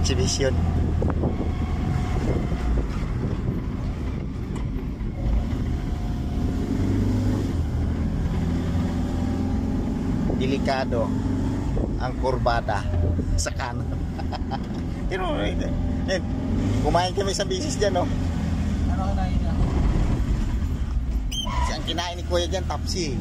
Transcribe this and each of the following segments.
exhibition. Delikado ang kurbada sa kanan. Pero kumain kami sa bisis dyan, no? Ano kinain niya? Ang kinain ni Kuya dyan, tapsi.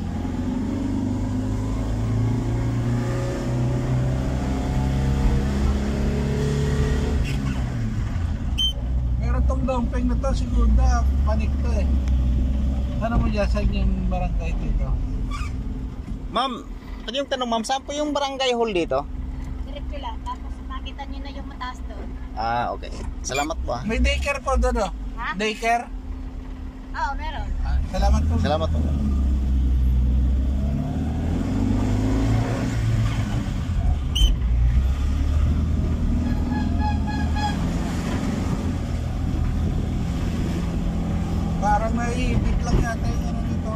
Meron tong dumpling na to, segunda, panik to eh. Ano mo dyan, saan yung barangay dito? Ma'am, ano yung tanong, ma'am? Saan po yung barangay hall dito? Diretso lang, tapos makita nyo na yung mataas doon. Ah, okay. Salamat po, ah. May daycare po doon, oh. Ha? Daycare? Oo, meron. Salamat po. Salamat po. Parang naiibig lang yata yung ano dito.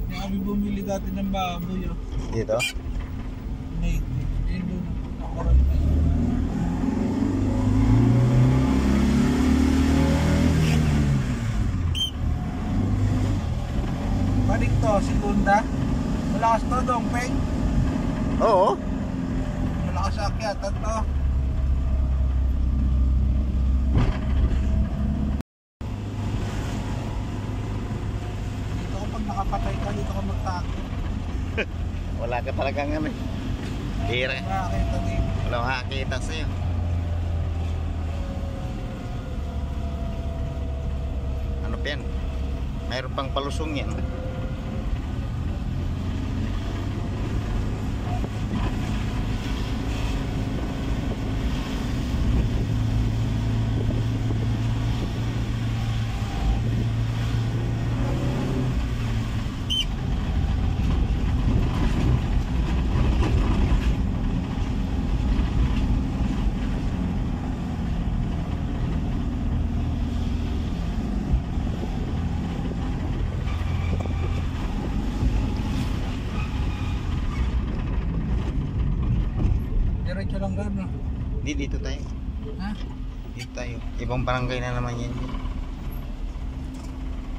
Hindi kami bumili dati ng baboy, oh. Dito? Native. Yun doon, nakuran na yun. Balik to, segunda. Malakas to, dongpeng. Oo. Malakas sa akyatan to. Dito ko pag nakapatay ka, dito ka magtago. Wala ka talagang ano. Hira. Makakita dito. Wala makakita sa'yo. Ano pa yan? Mayroon pang palusong yan. Diretso lang gano'n. Di, dito tayo. Ha? Dito tayo. Ibang barangay na naman yan.